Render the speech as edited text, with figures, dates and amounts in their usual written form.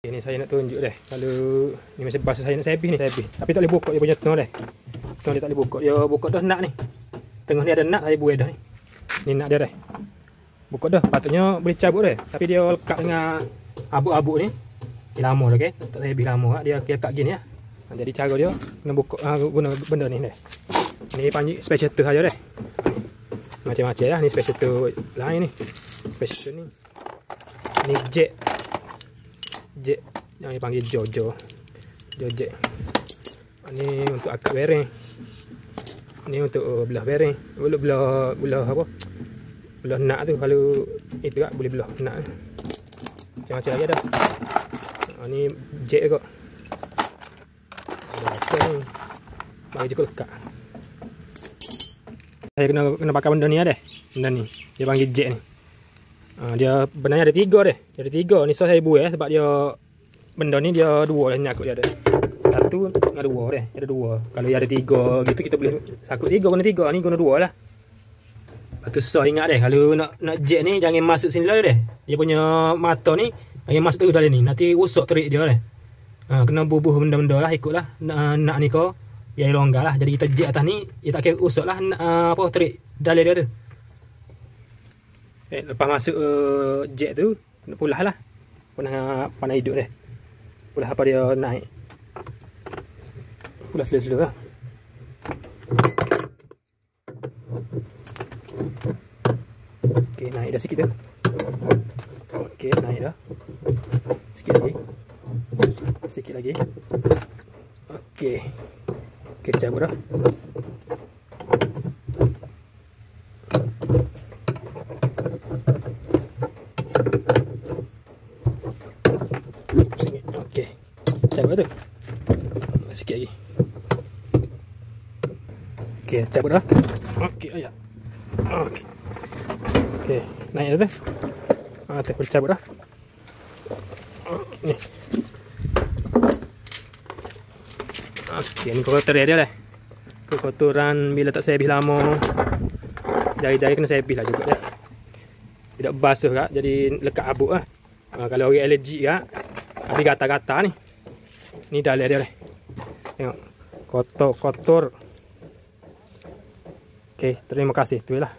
Ini saya nak tunjuk deh. Kalau ni masih basah saya nak sebih ni, sebih. Tapi tak boleh buka dia punya tengah deh. Tengah dia tak boleh buka. Dia buka dah nak ni. Tengah ni ada nak saya buai dah ni. Ni nak dia deh. Buka dah. Patutnya boleh cabut deh. Tapi dia lekat dengan abuk-abuk ni. Dia lama dah guys. Tak sebih lama. Dia lekat gini ya. Jadi cara dia kena buka guna benda ni deh. Ni panggil spacer saja deh. Macam-macam lah. Ni spacer lain ni. Spacer ni. Ni jet yang dipanggil Jojo jet. Ni untuk akak bearing. Ni untuk belah bearing. Belah apa? Belah nak tu. Kalau itu tak boleh belah nak. Macam-macam lagi dah. Ni jet kot. Ada ni. Bagi je lekat. Saya kena pakai benda ni ada. Benda ni. Dia panggil jet ni. Dia benarnya ada 3 deh. Dia ada 3. Ni saya buat sebab dia benda ni dia 2 dah nyakut dia ada. 1 dengan 2 deh. Ada 2. Kalau dia ada 3 gitu kita boleh sakut 3 guna 3. Ni guna 2 lah. Lepas tu susah ingat deh. Kalau nak jet ni jangan masuk sini lah deh. Dia punya mata ni jangan masuk tu dalam ni. Nanti rosak terik dia deh. Kena bubuh benda-benda lah ikutlah. Nak ni kau biar longgar lah. Jadi kita jet atas ni dia tak kira rosak lah apa terik dalam dia tu. Lepas masuk jet tu pulah lah. Panah hidup deh. Pulah apa dia naik. Pulah slow-slow lah. Okey, naik dah sikit tu. Okey, naik dah. Sikit lagi. Sikit lagi. Okey. Okey, cabut dah. Okey. Cabut tu. Sikit lagi. Okey, cabut dah. Okey, ayah. Okey. Okey, naik dah tu. Tu boleh cabut dah. Okey, ni. Okey, ni kotor dia lah. Kotoran bila tak sebih lama. Jari-jari kena sebih lah juga dah. Tidak basuh kak, jadi lekat abuk lah. Kalau orang alergi kak, habis gata-gata ni. Ni dalam dia lah. Tengok. Kotor. Okey, terima kasih. Tu lah.